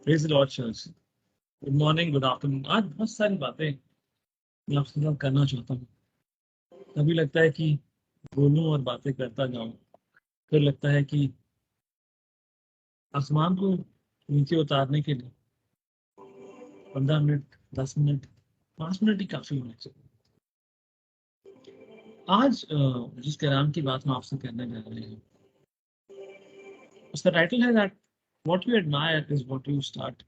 Praise the Lord church. Good morning, good afternoon. आज बहुत सारी बातें मैं आपके साथ करना चाहता हूँ। कभी लगता है कि बोलूं और बातें करता जाऊं, फिर लगता है कि आसमान को नीचे उतारने के लिए 15 मिनट, 10 मिनट, 5 मिनट ही काफी होने चाहिए। आज जिस कलाम की बात हम आपसे करने जा रहे हैं, उसका टाइटल है that what you admire is what you start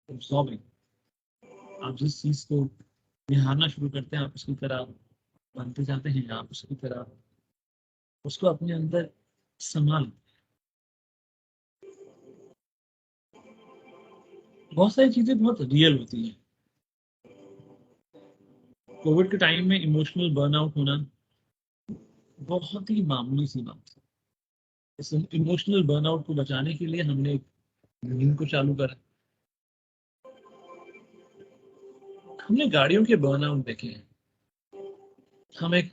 absorbing. आप जिस चीज को निहारना शुरू करते हैं, आप उसकी तरह बनते जाते हैं, आप उसकी तरह उसको अपने अंदर संभाल। बहुत सारी चीजें बहुत रियल होती हैं। कोविड के टाइम में इमोशनल बर्नआउट होना बहुत ही मामूली सी बात है। इस इमोशनल बर्नआउट को बचाने के लिए हमने एक मुहिम को चालू करा। हमने गाड़ियों के बर्नआउट देखे हैं। हम एक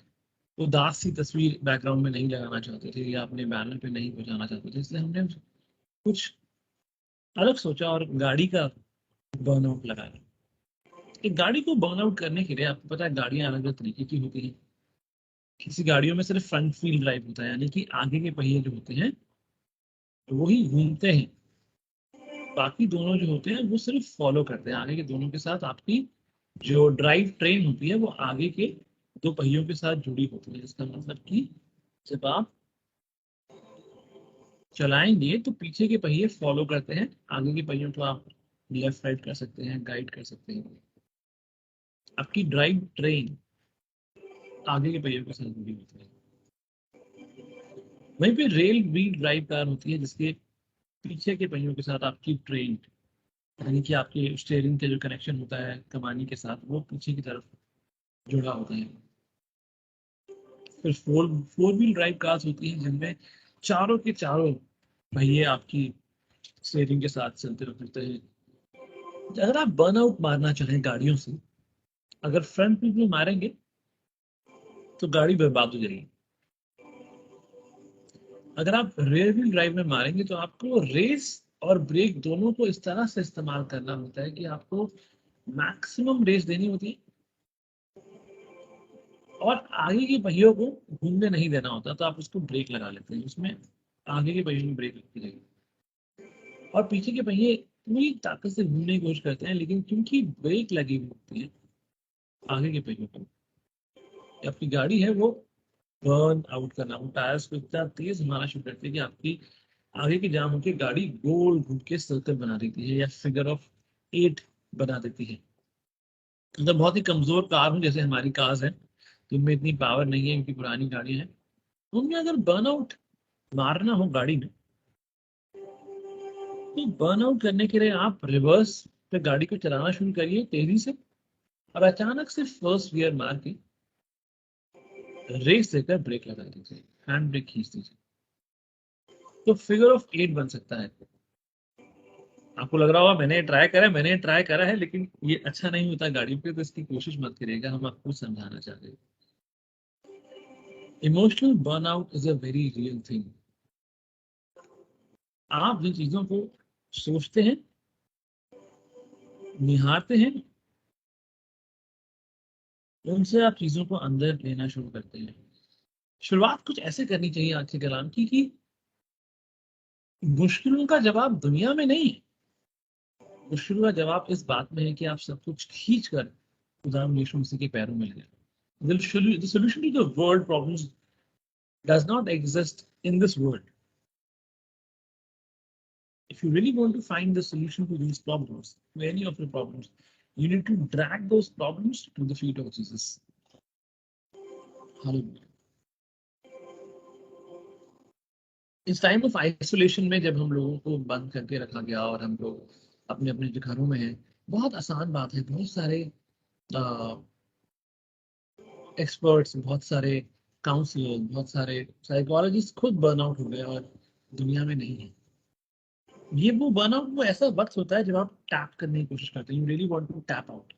उदास सी तस्वीर बैकग्राउंड में नहीं लगाना चाहते थे या अपने बैनर पे नहीं बजाना चाहते थे, इसलिए हमने कुछ अलग सोचा और गाड़ी का बर्नआउट लगाया। एक गाड़ी को बर्नआउट करने के लिए आपको पता है गाड़ियां अलग अलग तरीके की होती हैं। किसी गाड़ियों में सिर्फ फ्रंट व्हील ड्राइव होता है, यानी कि आगे के पहिए जो होते हैं वो ही घूमते हैं। बाकी दोनों जो होते हैं वो सिर्फ फॉलो करते हैं। आगे के दोनों के साथ आपकी जो ड्राइव ट्रेन होती है वो आगे के दो पहियों के साथ जुड़ी होती है। इसका मतलब कि जब आप चलाएंगे तो पीछे के पहिए फॉलो करते हैं, आगे के पहियों को आप लेफ्ट राइट कर सकते हैं, गाइड कर सकते हैं। आपकी ड्राइव ट्रेन आगे के पहियों के साथ जुड़ी होती है। वहीं पे रेल व्हील ड्राइव कार होती है जिसके पीछे के पहियों के साथ आपकी ट्रेन, यानी कि आपके स्टीयरिंग के जो कनेक्शन होता है कमानी के साथ, वो पीछे की तरफ जुड़ा होता है। फिर four four wheel drive cars होती हैं जिनमें चारों के चारों पहिए आपकी स्टीयरिंग के साथ चलते रहते हैं। अगर आप बर्नआउट मारना चाहें गाड़ियों से, अगर फ्रंट व्हील में मारेंगे तो गाड़ी बर्बाद हो जाएगी। अगर आप रेयर व्हील ड्राइव में मारेंगे तो आपको रेस और ब्रेक दोनों को इस तरह से इस्तेमाल करना होता है कि आपको मैक्सिमम रेस देनी होती है और आगे के पहियों को घूमने नहीं देना होता, तो आप उसको ब्रेक लगा लेते हैं। उसमें आगे के पहियों में ब्रेक लगती रहेगी और पीछे के पहिए पूरी ताकत से घूमने की कोशिश करते हैं, लेकिन क्योंकि ब्रेक लगी हुई होती है आगे के पहियों पर, आपकी गाड़ी है वो बर्न आउट करना, वो टायर्स को इतना तेज मारना शुरू करती है कि आपकी आगे की जाम होकर गाड़ी गोल घूम के सर्कल बना देती है या फिगर ऑफ 8 बना देती है। मतलब बहुत ही कमजोर कार हो जैसे हमारी कार्स है, जिनमें इतनी पावर नहीं है, इनकी पुरानी गाड़ियां हैं, उनमें अगर बर्नआउट मारना हो गाड़ी में, तो बर्नआउट करने के लिए आप रिवर्स पे गाड़ी को चलाना शुरू करिए तेजी से और अचानक से फर्स्ट गियर मार के रेस देकर ब्रेक लगा दीजिए, हैंड ब्रेक खींच दीजिए, तो फिगर ऑफ 8 बन सकता है। आपको लग रहा होगा मैंने ट्राई करा है लेकिन ये अच्छा नहीं होता गाड़ी पे, तो इसकी कोशिश मत करिएगा, हम आपको समझाना चाह रहे हैं। Emotional burnout is a very real thing. आप जिन चीजों को सोचते हैं, निहारते हैं, उनसे आप चीजों को अंदर लेना शुरू करते हैं। शुरुआत कुछ ऐसे करनी चाहिए आज के कलाम की कि मुश्किलों का जवाब दुनिया में नहीं है। मुश्किलों का जवाब इस बात में है कि आप सब कुछ खींच कर खुदा यीशु मसीह के पैरों में लगे। The solution to the world problems does not exist in this world. If you really want to find the solution to these problems, to any of the problems, you need to drag those problems to the feet of Jesus. Hallelujah. इस time of isolation में जब हम लोगों को बंद करके रखा गया और हम लोग अपने अपने जो घरों में हैं, बहुत आसान बात है, बहुत सारे एक्सपर्ट्स, बहुत सारे काउंसलर, बहुत सारे साइकोलॉजिस्ट खुद बर्नआउट हो गए और दुनिया में नहीं है। ये वो बर्नआउट वो ऐसा वक्त होता है जब आप टैप करने की कोशिश करते हैं, you really want to tap out.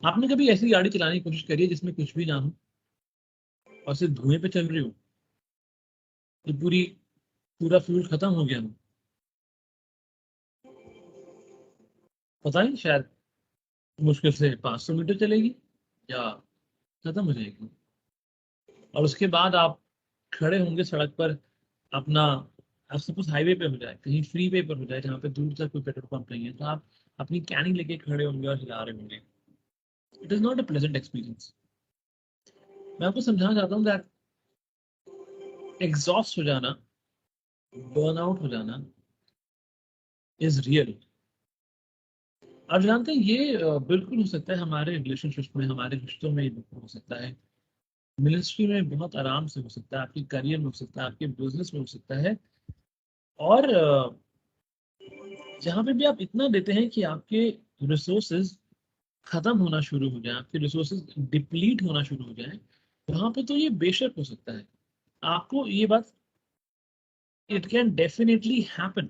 आपने कभी ऐसी गाड़ी चलाने की कोशिश करी है जिसमें कुछ भी ना हो और सिर्फ धुएं पे चल रही हो, ये पूरा फ्यूल खत्म हो गया हो, पता नहीं, शायद मुश्किल से 500 मीटर चलेगी या खत्म हो जाएगी। और उसके बाद आप खड़े होंगे सड़क पर अपना, आप सपोज हाईवे पे हो जाए, कहीं फ्री वे पर हो जाए जहाँ पे दूर तक कोई पेट्रोल पंप नहीं है, तो आप अपनी कैनिंग लेके खड़े होंगे और चला रहे होंगे। It is not a pleasant experience. मैं आपको समझाना चाहता हूँ दैट एग्जॉस्ट हो जाना, बर्न आउट हो जाना इज रियल। आप जानते हैं ये बिल्कुल हो सकता है हमारे रिलेशनशिप में, हमारे रिश्तों में बिल्कुल हो सकता है, मिनिस्ट्री में बहुत आराम से हो सकता है, आपके करियर में हो सकता है, आपके बिजनेस में हो सकता है। और जहाँ पे भी आप इतना देते हैं कि आपके रिसोर्सेज खत्म होना शुरू हो जाए, आपके रिसोर्सेज डिप्लीट होना शुरू हो जाए, वहां पे तो ये बेशक हो सकता है। आपको ये बात, इट कैन डेफिनेटली हैपन।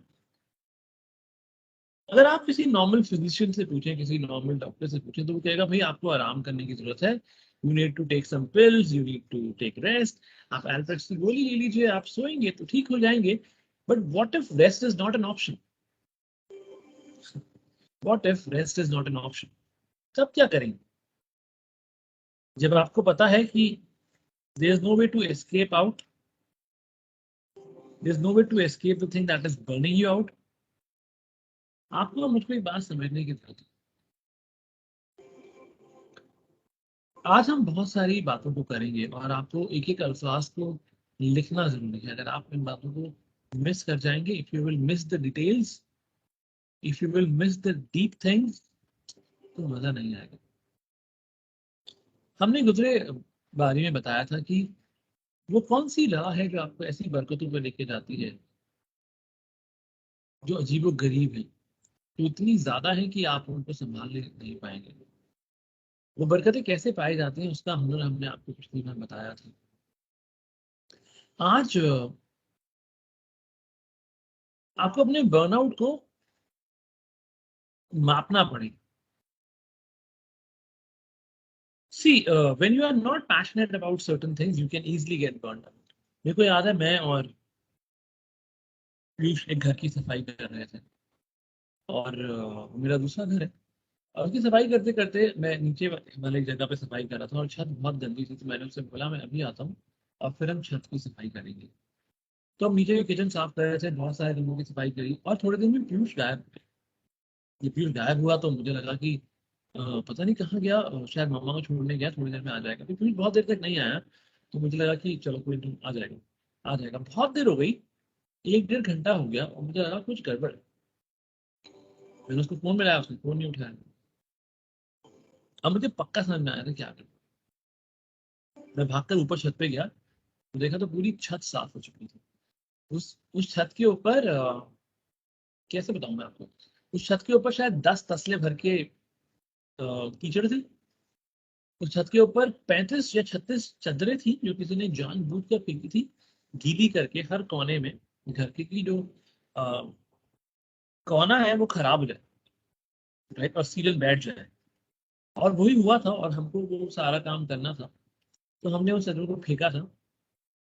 अगर आप किसी नॉर्मल फिजिशियन से पूछें, किसी नॉर्मल डॉक्टर से पूछें, तो वो कहेगा भाई आपको आराम करने की जरूरत है, you need to take some pills, you need to take rest. आप एल्प्रेक्स की गोली ले लीजिए, आप सोएंगे तो ठीक हो जाएंगे। But what if rest is not an option? What if rest is not an option? तब क्या करेंगे जब आपको पता है कि there is no way to escape out, there is no way to escape the thing that is burning you out? आपको और मुझको एक बात समझने की जरूरत है। आज हम बहुत सारी बातों को करेंगे और आपको एक एक अल्फाज को लिखना जरूरी है। अगर आप इन बातों को मिस कर जाएंगे, if you will miss the details, if you will miss the deep things, तो मजा नहीं आएगा। हमने गुजरे बारी में बताया था कि वो कौन सी राह है जो आपको ऐसी बरकतों पर लेके जाती है जो अजीबो गरीब है, जो इतनी ज्यादा है कि आप उनको संभाल नहीं पाएंगे। वो बरकतें कैसे पाई जाती हैं उसका हुनर हमने आपको पिछली बार बताया था। आज आपको अपने बर्नआउट को मापना पड़ेगा। See, when you are not passionate about certain things, you can easily get burned out. मेरे को याद है, मैं और पीयूष एक घर की सफाई कर रहे थे, और मेरा दूसरा घर है, और उसकी सफाई करते करते मैं नीचे वाले जगह पे सफाई कर रहा था और छत बहुत गंदी थी, तो मैंने उससे बोला मैं अभी आता हूँ और फिर हम छत की सफाई करेंगे। तो हम नीचे किचन साफ कर रहे थे, बहुत सारे रूमों की सफाई करी, और थोड़े दिन में पीयूष गायब हो गया। ये पीयूष गायब हुआ तो मुझे लगा कि पता नहीं कहाँ गया, शायद मम्मा को छोड़ने गया, थोड़ी देर में आ जाएगा। फिर पीयूष बहुत देर तक नहीं आया, तो मुझे लगा कि चलो कोई नहीं, आ जाएगा आ जाएगा। बहुत देर हो गई, 1 डेढ़ घंटा हो गया, और मुझे लगा कुछ गड़बड़ है। मैंने उसको फोन मिलाया, उसने फोन नहीं उठाया। अब मुझे पक्का समझ में आया था क्या करूं। मैं भागकर ऊपर छत पे गया, तो देखा तो पूरी छत साफ हो चुकी थी। उस छत के ऊपर कैसे बताऊं मैं आपको, उस छत के ऊपर शायद 10 तसले भर के कीचड़ थे। उस छत के ऊपर 35 या 36 चादरें थी जो किसी ने जानबूझ कर फेंकी थी, गीली करके हर कोने में, घर के की जो अ, कोना है वो खराब हो जाए, राइट, और सीरियल बैठ जाए। और वही हुआ था, और हमको वो सारा काम करना था। तो हमने उन चादरों को फेंका था,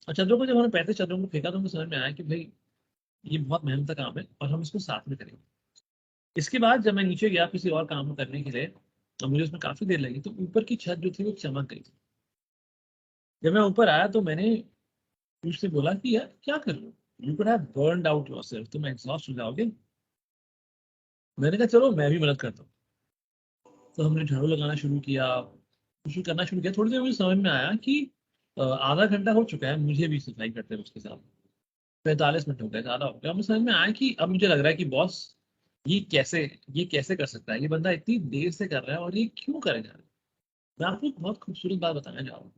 और चादरों को जब हमने 35 चादरों को फेंका तो हमको समझ में आया कि भाई ये बहुत मेहनत का काम है और हम इसको साथ में करेंगे। इसके बाद जब मैं नीचे गया किसी और काम करने के लिए, तो मुझे उसमें काफी देर लगी, तो ऊपर की छत जो थी वो चमक गई थी। जब मैं ऊपर आया तो मैंने उससे बोला कि यार क्या कर रहे हो, you could have burned out yourself, तुम एग्जॉस्ट हो जाओगे। मैंने कहा चलो मैं भी मदद करता हूँ। तो हमने झाड़ू लगाना शुरू किया, कुछ करना शुरू किया। थोड़ी देर मुझे समझ में आया कि आधा घंटा हो चुका है मुझे भी सफाई करते हुए उसके साथ, 45 मिनट हो गए, ज्यादा हो गया। मुझे समझ में आया कि अब मुझे लग रहा है कि बॉस, ये कैसे ये कैसे कर सकता है, ये बंदा इतनी देर से कर रहा है और ये क्यों करेगा। मैं आपको एक बहुत खूबसूरत बात बताने जा रहा हूँ,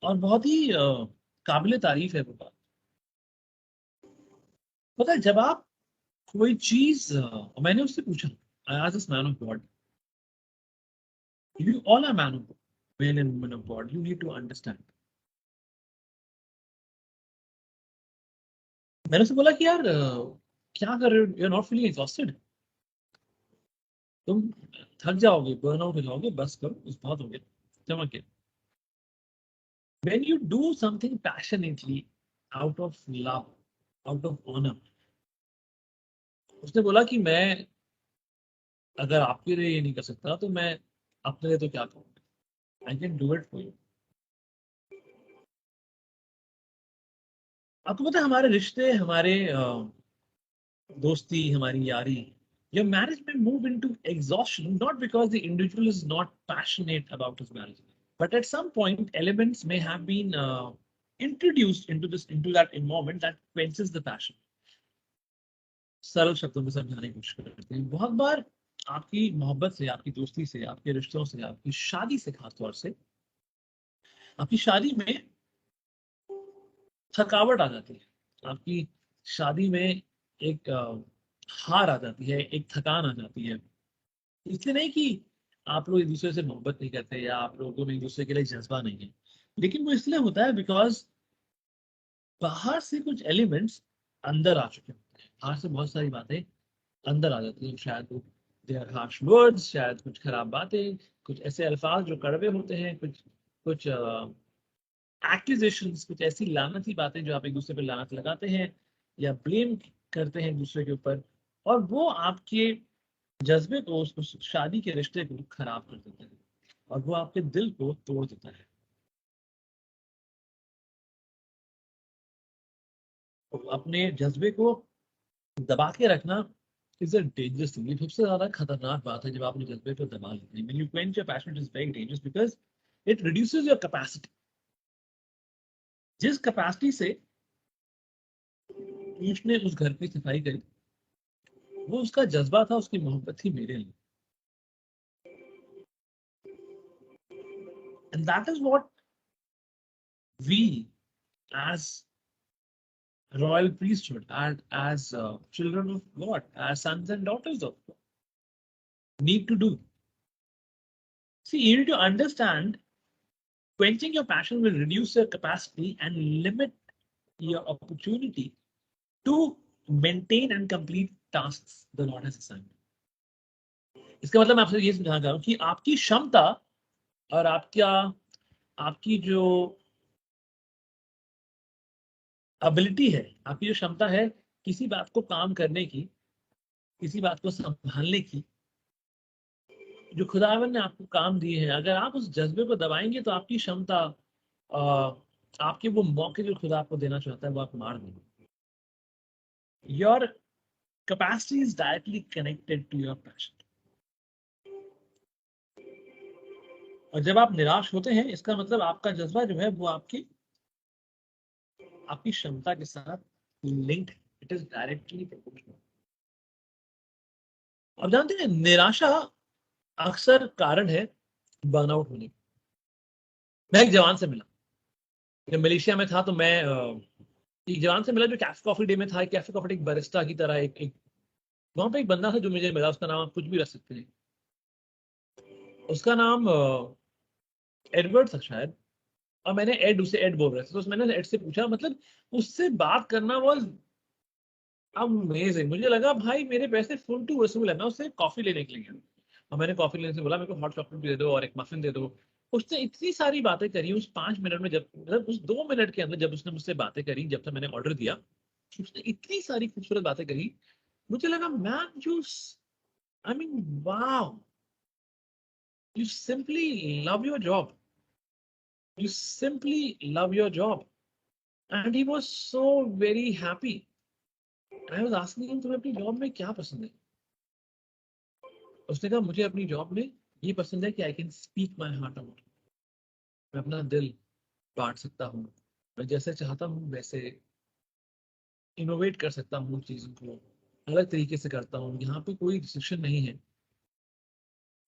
और बहुत ही काबिले तारीफ है वो बात। पता है जब आप कोई चीज, मैंने उससे पूछा, I asked this man of God, you all are man of, men and women of God, you need to understand। मैंने उससे बोला कि यार क्या कर रहे हो, you are not feeling exhausted? तुम थक जाओगे, बर्न आउट हो जाओगे, बस करो, उस बहुत हो गया, चमक गया। When you do something passionately, out of love, out of honor, उसने बोला कि मैं अगर आपके लिए ये नहीं कर सकता तो मैं अपने लिए तो क्या करूँ, I can do it for you. आपको पता है हमारे रिश्ते, हमारे दोस्ती, हमारी यारी, your marriage may move into exhaustion not because the individual is not passionate about his marriage, but at some point elements may have been introduced into that environment that quenches the passion। सरल शब्दों में समझाने की कोशिश करते हैं। बहुत बार आपकी मोहब्बत से, आपकी दोस्ती से, आपके रिश्तों से, आपकी शादी से, खासतौर से आपकी शादी में थकावट आ जाती है। आपकी शादी में एक हार आ जाती है, एक थकान आ जाती है। इसलिए नहीं कि आप लोग एक दूसरे से मोहब्बत नहीं करते या आप लोगों में एक दूसरे के लिए जज्बा नहीं है, लेकिन वो इसलिए होता है बिकॉज बाहर से कुछ एलिमेंट्स अंदर आ चुके होते हैं। बाहर से बहुत सारी बातें अंदर आ जाती हैं। शायद दे आर हार्श वर्ड्स, शायद कुछ खराब बातें, कुछ ऐसे अल्फाज जो कड़वे होते हैं, कुछ कुछ एक्यूजेशंस, कुछ ऐसी लानती बातें जो आप एक दूसरे पर लानत लगाते हैं या ब्लेम करते हैं एक दूसरे के ऊपर, और वो आपके जज्बे को, उस शादी के रिश्ते को खराब कर देता है और वो आपके दिल को तोड़ देता है। तो अपने जज्बे को दबा के रखना इज अ डेंजरस थिंग। ये सबसे ज्यादा खतरनाक बात है जब आप अपने जज्बे को दबा लेते हैं। When you quench your passion it is very dangerous because it reduces your capacity. जिस कैपेसिटी से उसने उस घर की सफाई करी, वो उसका जज्बा था, उसकी मोहब्बत थी मेरे लिए। And that is what we as royal priesthood and as children of God, as sons and daughters of God, need to do. See, you need to understand quenching your passion will reduce your capacity and limit your opportunity to maintain and complete tasks the Lord has assigned. इसका मतलब मैं आपसे ये समझाना चाह रहा हूँ कि आपकी क्षमता और आपकी जो एबिलिटी है, आपकी जो क्षमता है किसी बात को काम करने की, किसी बात को संभालने की, जो खुदावन ने आपको काम दिए हैं, अगर आप उस जज्बे को दबाएंगे तो आपकी क्षमता, आपके वो मौके जो खुदा आपको देना चाहता है वो आप मार देंगे। Your capacity is directly connected to your passion. और जब आप निराश होते हैं, इसका मतलब आपका जज्बा जो है वो आपकी क्षमता के साथ लिंक्ड है। It is directly proportional. अब जानते हैं निराशा अक्सर कारण है बर्नआउट होने का। मैं एक जवान से मिला, जब मलेशिया में था तो मैं एक जवान से मिला जो कैफे कॉफी डे में था। कैफे कॉफी डे एक बरिस्ता की तरह एक वहां पे एक बंदा था जो मुझे मिला। उसका नाम आप कुछ भी रख सकते हैं, उसका नाम एडवर्ड था शायद, और मैंने एड, उसे एड बोल रहा था, तो मैंने एड से पूछा, मतलब उससे बात करना वाज अमेजिंग। मुझे लगा भाई मेरे पैसे फुल टू वसूल है। मैं उससे कॉफी लेने के लिए गया और मैंने कॉफी लेने से बोला मेरे को हॉट चॉकलेट दे दो और एक मफिन दे दो। उसने इतनी सारी बातें करी उस 5 मिनट में, जब मतलब उस 2 मिनट के अंदर जब उसने मुझसे बातें करी, जब तक मैंने ऑर्डर दिया, उसने इतनी सारी खूबसूरत बातें करी। मुझे लगा man you, I mean wow, you simply love your job. You simply love your job. And he was so very happy. I was asking him, तुम्हें अपनी जॉब में क्या पसंद है? उसने कहा मुझे अपनी जॉब में ये पसंद है कि I can speak my heart out. मैं अपना दिल बांट सकता हूँ, मैं जैसे चाहता हूँ वैसे इनोवेट कर सकता हूँ, चीजों को अलग तरीके से करता हूँ। यहाँ पे कोई रिस्ट्रिक्शन नहीं है,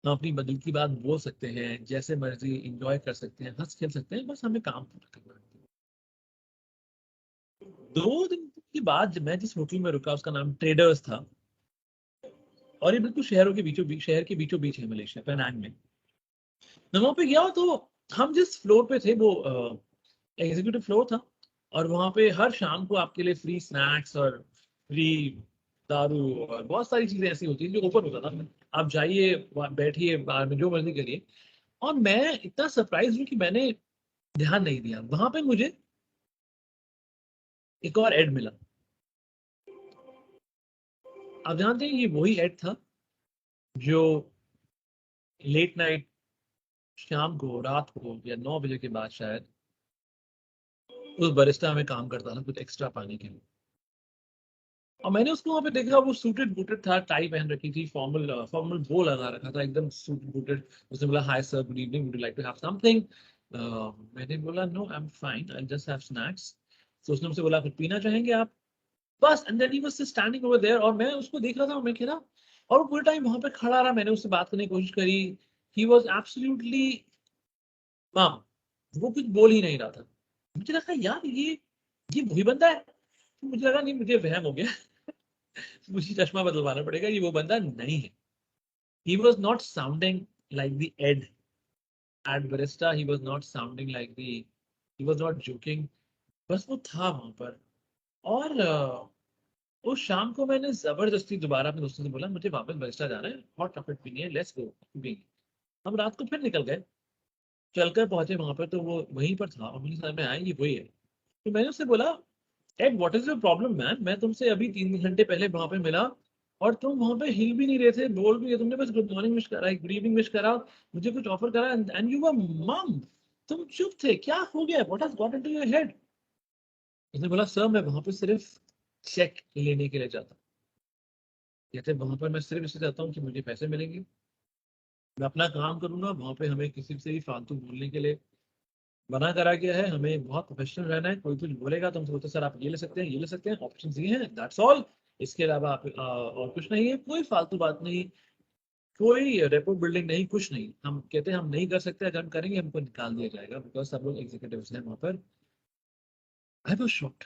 हम अपनी दिल की बात बोल सकते हैं, जैसे मर्जी इंजॉय कर सकते हैं, हंस खेल सकते हैं, बस हमें काम पूरा करना है। 2 दिन के बाद जब मैं जिस होटल में रुका, उसका नाम ट्रेडर्स था, और ये बिल्कुल शहरों के बीचों बीच, शहर के बीचों बीच है मलेशिया, पेनांग में। मैं वहां पे गया तो हम जिस फ्लोर पे थे वो एग्जीक्यूटिव फ्लोर था, और वहां पे हर शाम को आपके लिए फ्री स्नैक्स और फ्री दारू और बहुत सारी चीजें ऐसी होती हैं जो ओपन होता था। आप जाइए, बैठिए, बाहर में जो मर्जी करिए। और मैं इतना सरप्राइज हूँ कि मैंने ध्यान नहीं दिया। वहां पे मुझे एक और एड मिला। आप जानते हैं ये वही एड था जो लेट नाइट, शाम को, रात को या 9 बजे के बाद शायद उस बरिस्टा में काम करता था कुछ एक्स्ट्रा पाने के लिए। और मैंने उसको वहां पे देखा, वो सूटेड बूटेड था, टाई पहन रखी थी, फॉर्मल फॉर्मल वो लगा रखा था, एकदम सूटेड बूटेड। उसने बोला hi sir, good evening, would you like to have something. मैंने बोला no, I am fine, I just have snacks. तो उसने मुझसे बोला कुछ पीना चाहेंगे आप? बस, and then he was standing over there, और मैं उसको देख रहा था, और मैं कह रहा, और वो पूरे टाइम वहां पे खड़ा रहा। मैंने उससे बात करने की कोशिश करी, ही वाज एब्सोल्युटली मम, वो कुछ बोल ही नहीं रहा था। मुझे लगा यार ये वही बंदा है। तो मुझे लगा नहीं, मुझे वहम हो गया, मुझे चश्मा बदलवाना पड़ेगा, ये वो बंदा नहीं है। He was not sounding like the Ed at Barista. He was not sounding like the. He was not joking. बस वो था वहां पर। और उस शाम को मैंने जबरदस्ती दोबारा अपने दोस्तों से बोला मुझे वापस बरिस्टा जाना है, हॉट चॉकलेट पीनी है, लेट्स गो। हम रात को फिर निकल गए, चलकर पहुंचे वहां पर, तो वो वहीं पर था और मुझे समझ में आया ये वही है। तो मैंने उससे बोला and what is your problem man, मैं तुमसे अभी 3 घंटे पहले वहां पे मिला और तुम वहां पे हिल भी नहीं रहे थे, बोल भी नहीं, तुमने बस गुड मॉर्निंग विश करा, गुड इवनिंग विश करा, मुझे कुछ ऑफर करा, एंड यू वर मम, तुम चुप थे, क्या हो गया, what has got into your head? उसने बोला सर मैं वहां पे सिर्फ चेक लेने के लिए जाता हूँ। कहते वहां पर मैं सिर्फ इसलिए जाता हूँ कि मुझे पैसे मिलेंगे, मैं अपना काम करूंगा, वहां पे हमें किसी से भी फालतू बोलने के लिए मना करा गया है, हमें बहुत प्रोफेशनल रहना है, कोई कुछ बोलेगा तो हम बोलते सर आप ये ले सकते हैं, ये ले सकते हैं, ऑप्शन ये हैं, दैट्स ऑल। इसके अलावा आप और कुछ नहीं है, कोई फालतू बात नहीं, कोई रेपो बिल्डिंग नहीं, कुछ नहीं। हम कहते हैं हम नहीं कर सकते, अगर हम करेंगे हमको निकाल दिया जाएगा, बिकॉज सब लोग एग्जीक्यूटिव्स हैं वहां पर। I was shocked.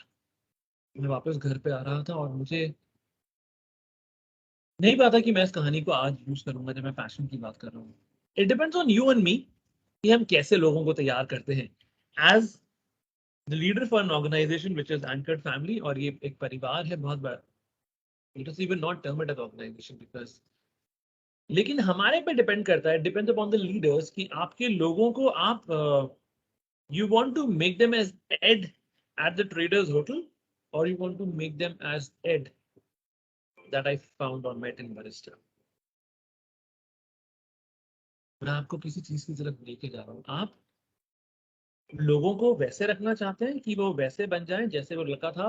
मैं वापस घर पे आ रहा था और मुझे नहीं पता कि मैं इस कहानी को आज यूज करूंगा जब मैं पैशन की बात कर रहा हूँ। It depends on you and me कि हम कैसे लोगों को तैयार करते हैं as the leader for an organisation which is anchored family. और ये एक परिवार है बहुत बड़ा, it is even not term it as organisation because, लेकिन हमारे पे डिपेंड करता है, डिपेंड्स अपॉन द लीडर्स कि आपके लोगों को आप you want to make them as Ed at the Traders Hotel, or you want to make them as Ed that I found on Met in Barista. मैं आपको किसी चीज की तरफ लेके जा रहा हूँ, आप लोगों को वैसे रखना चाहते हैं कि वो वैसे बन जाएं जैसे वो लड़का था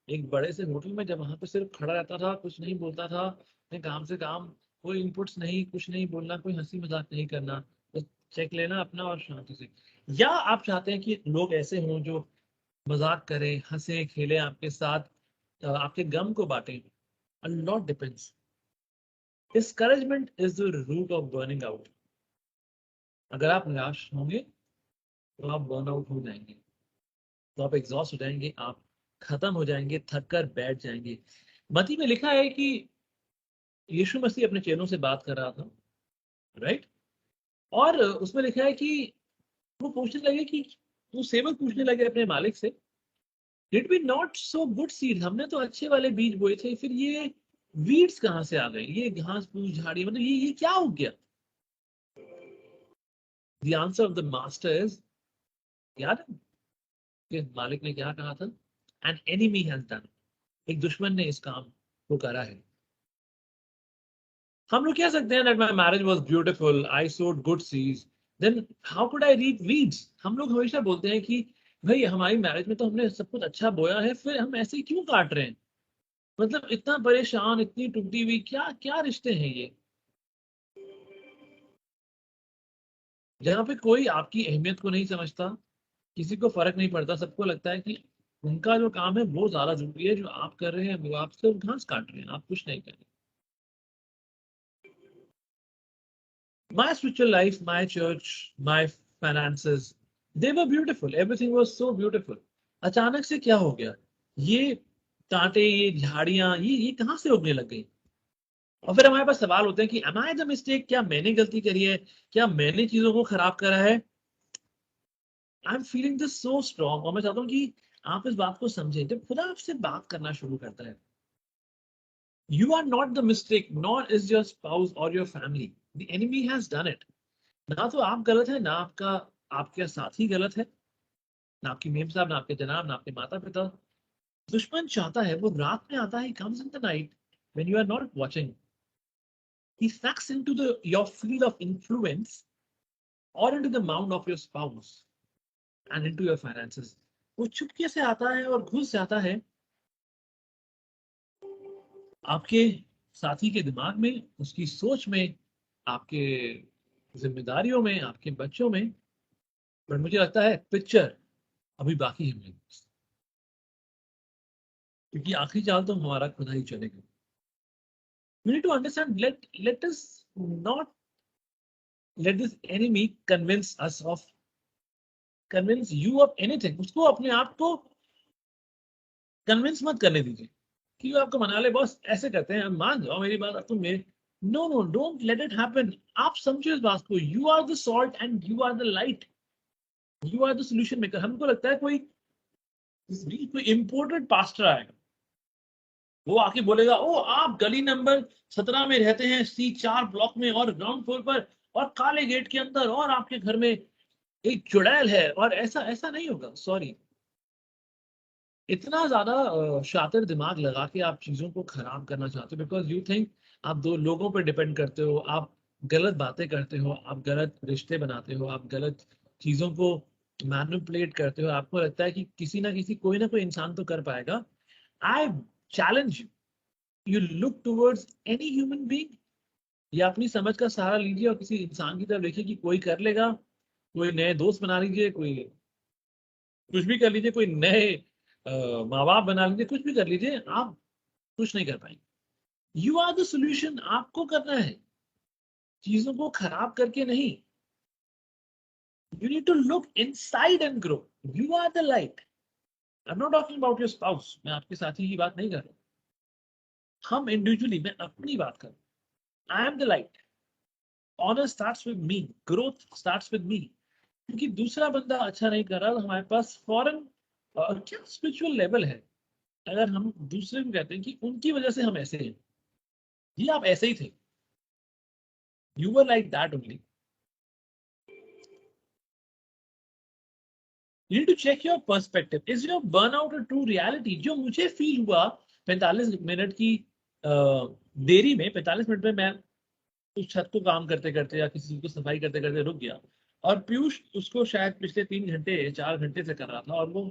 एक बड़े से होटल में, जब वहां पे सिर्फ खड़ा रहता था, कुछ नहीं बोलता था, अपने काम से काम, कोई इनपुट्स नहीं, कुछ नहीं बोलना, कोई हंसी मजाक नहीं करना, बस चेक लेना अपना और शांति से। या आप चाहते हैं कि लोग ऐसे हों जो मजाक करें, हंसे खेले आपके साथ, आपके गम को बांटें? A lot depends. Discouragement is the root of burning out. अगर आप निराश होंगे तो आप बर्न आउट हो जाएंगे, तो आप एग्जॉस्ट हो जाएंगे, आप खत्म हो जाएंगे, थक कर बैठ जाएंगे। मती में लिखा है कि यीशु मसीह अपने चेलों से बात कर रहा था, राइट? और उसमें लिखा है कि वो पूछने लगे कि वो सेवक पूछने लगे अपने मालिक से, did we not sow good seed, हमने तो अच्छे वाले बीज बोए थे, फिर ये वीड्स कहाँ से आ गए, ये घास फूस झाड़ी, मतलब ये क्या हो गया? The answer of the master is, याद है कि मालिक ने क्या कहा था? An enemy has done it. एक दुश्मन ने इस काम को करा है। हम लोग कह सकते हैं that my marriage was beautiful, I sowed good seeds, then how could I reap weeds? हम लोग हमेशा बोलते हैं कि भाई हमारी मैरिज में तो हमने सब कुछ अच्छा बोया है, फिर हम ऐसे ही क्यों काट रहे हैं? मतलब इतना परेशान, इतनी टूटी हुई, क्या क्या रिश्ते हैं ये, जहाँ पे कोई आपकी अहमियत को नहीं समझता, किसी को फर्क नहीं पड़ता, सबको लगता है कि उनका जो काम है वो ज्यादा जरूरी है, जो आप कर रहे हैं वो आप सिर्फ घास काट रहे हैं, आप कुछ नहीं कर रहे। My spiritual life, my church, my finances, they were beautiful. Everything was so beautiful. अचानक से क्या हो गया? ये कांटे, ये झाड़ियां, ये कहाँ से उगने लग गई? और फिर हमारे पास सवाल होते हैं कि am I the mistake? क्या मैंने गलती करी है? क्या मैंने चीजों को खराब करा है? आई am feeling this so strong, और मैं चाहता हूँ कि आप इस बात को समझें। जब खुदा आपसे बात करना शुरू करता है, you are not the mistake, nor is your spouse or your family. The enemy has done it. ना तो आप गलत है, ना आपका आपके साथी गलत है, ना आपकी मेम साहब, ना आपके जनाब, ना आपके माता पिता। दुश्मन चाहता है, वो रात में आता है, comes in the night, when you are not watching, he sucks into your field of influence or into the mound of your spouse and into your finances. वो चुपके से आता है और घुस जाता है आपके साथी के दिमाग में, उसकी सोच में, आपके जिम्मेदारियों में, आपके बच्चों में। बट मुझे लगता है पिक्चर अभी बाकी है मेरे पास, क्योंकि आखिरी चाल तो हमारा खुदा ही चलेगा। You need to understand, let us not let this enemy convince you of anything. उसको अपने आप को कन्विंस मत करने दीजिए कि वो आपको मना ले, बॉस ऐसे करते हैं, मान जाओ मेरी बात, अब तुम मेरे, no no, don't let it happen. आप समझो इस बात को, you are the salt and you are the light, you are the solution maker. हमको लगता है कोई इंपोर्टेड पास्टर आएगा, वो आके बोलेगा, ओ आप गली नंबर 17 में रहते हैं, C4 ब्लॉक में और ग्राउंड फ्लोर पर और काले गेट के अंदर, और आपके घर में एक चुड़ैल है, और ऐसा ऐसा नहीं होगा। सॉरी, इतना ज्यादा शातिर दिमाग लगा के आप चीजों को खराब करना चाहते हो, बिकॉज यू थिंक आप दो लोगों पर डिपेंड करते हो, आप गलत बातें करते हो, आप गलत रिश्ते बनाते हो, आप गलत चीजों को मैनिपुलेट करते हो। आपको लगता है कि किसी ना किसी, कोई ना कोई इंसान तो कर पाएगा। I challenge you, look towards any human being, या अपनी समझ का सहारा लीजिए और किसी इंसान की तरफ देखिए कि कोई कर लेगा। कोई नए दोस्त बना लीजिए, कोई कुछ भी कर लीजिए, कोई नए माँ बाप बना लीजिए, कुछ भी कर लीजिए, आप कुछ नहीं कर पाएंगे। यू आर द सोल्यूशन, आपको करना है, चीजों को खराब करके नहीं। You need to look inside and grow, you are the light. I am not talking about your spouse, मैं आपके साथी की बात नहीं कर रहा, हम इंडिविजुअली, मैं अपनी बात कर रहा हूं। I am the light, honour starts with me, growth starts with me. क्योंकि दूसरा बंदा अच्छा नहीं कर रहा तो हमारे पास फॉरन क्या स्पिरिचुअल लेवल है, अगर हम दूसरे को कहते हैं कि उनकी वजह से हम ऐसे हैं, ये आप ऐसे ही थे, you were like that only. You need to check your perspective. Is your burnout a true reality? जो मुझे फील हुआ 45 मिनट की देरी में, 45 मिनट में मैं उस छत को काम करते करते या किसी चीज को सफाई करते करते रुक गया, और पीयूष उसको शायद पिछले 3 घंटे 4 घंटे से कर रहा था, और वो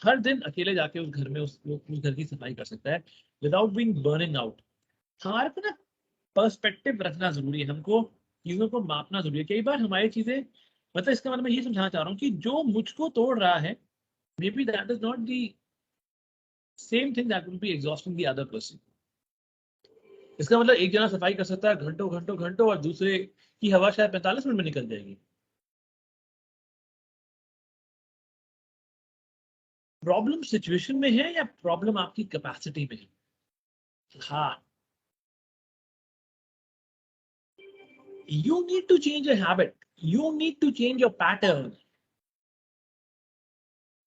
हर दिन अकेले जाके उस घर में उस घर की सफाई कर सकता है विदाउट बीइंग बर्निंग आउट। हमारे को ना पर्सपेक्टिव रखना जरूरी है, हमको चीजों को मापना जरूरी है। कई बार हमारी चीजें, मतलब इसका मतलब मैं ये समझाना चाह रहा हूँ कि जो मुझको तोड़ रहा है, may be that is not the same thing that will be exhausting the other person. इसका मतलब एक जना सफाई कर सकता है घंटों घंटों घंटों, और दूसरे की हवा शायद 45 मिनट में निकल जाएगी। प्रॉब्लम सिचुएशन में है या प्रॉब्लम आपकी कैपेसिटी में है? हाँ, you need to change your habit, you need to change your pattern,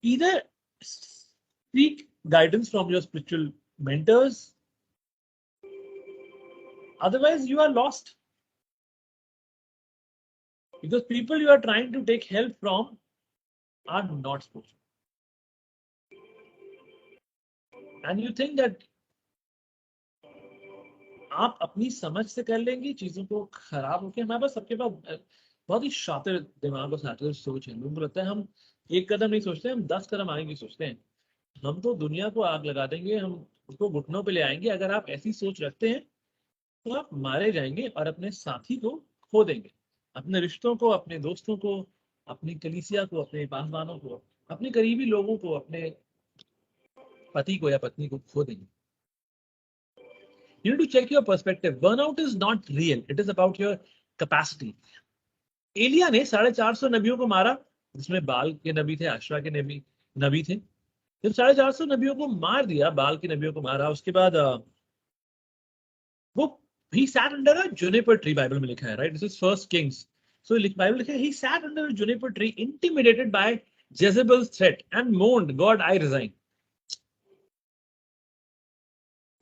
either seek guidance from your spiritual mentors, otherwise you are lost, because people you are trying to take help from are not spiritual, and you think that आप अपनी समझ से कर लेंगे चीजों को खराब होके। हमारे पास सबके पास बहुत ही शातिर दिमाग और शातिर सोच है। लोगों को लगता है हम एक कदम नहीं सोचते, हम 10 कदम आगे की सोचते हैं। हम तो दुनिया को आग लगा देंगे, हम उसको घुटनों पे ले आएंगे। अगर आप ऐसी सोच रखते हैं तो आप मारे जाएंगे और अपने साथी को खो देंगे, अपने रिश्तों को, अपने दोस्तों को, अपनी कलीसिया को, अपने पासवानों को, अपने करीबी लोगों को, अपने पति को या पत्नी को खो देंगे। You need to check your perspective. Burnout is not real. It is about your capacity. Elia ने 450 नबियों को मारा, जिसमें बाल के नबी थे, आशरा के नबी थे। जब 450 नबियों को मार दिया, बाल के नबियों को मारा, उसके बाद वो he sat under a juniper tree, Bible में लिखा है, right? This is first Kings. So Bible लिखा है, he sat under a juniper tree intimidated by Jezebel's threat and moaned, God, I resign.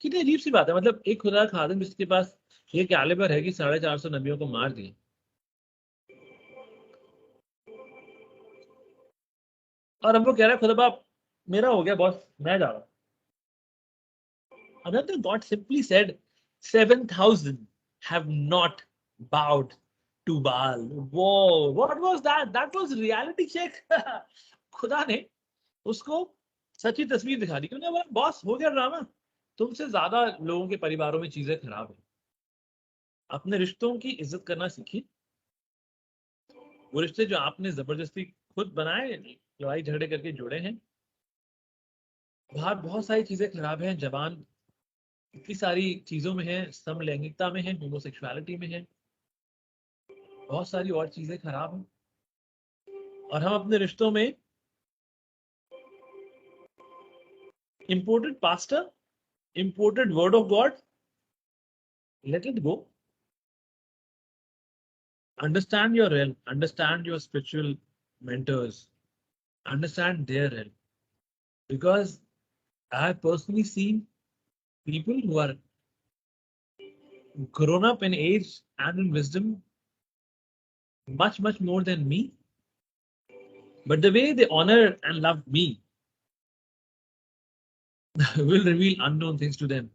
कितनी अजीब सी बात है, मतलब एक खुदा का खादिम जिसके पास ये कैलिबर है कि 450 नबियों को मार दिया, और अब वो कह रहा है खुदा बाप मेरा हो गया बॉस, मैं जा रहा हूं। Another God simply said, 7,000 have not bowed to Baal. Whoa, what was that? That was reality check. खुदा ने उसको सच्ची तस्वीर दिखा दी, क्योंकि बोला बॉस हो गया ड्रामा, तुमसे ज्यादा लोगों के परिवारों में चीजें खराब है। अपने रिश्तों की इज्जत करना सीखिए। वो रिश्ते जो आपने जबरदस्ती खुद बनाए, लड़ाई झगड़े करके जोड़े हैं, बाहर बहुत सारी चीजें खराब हैं। जवान इतनी सारी चीजों में है, समलैंगिकता में है, होमोसेक्सुअलिटी में है, बहुत सारी और चीजें खराब हैं। और हम अपने रिश्तों में imported pastor, imported word of God, let it go. Understand your realm, understand your spiritual mentors, understand their realm. Because I have personally seen people who are grown up in age and in wisdom much, much more than me. But the way they honor and love me will reveal unknown things to them.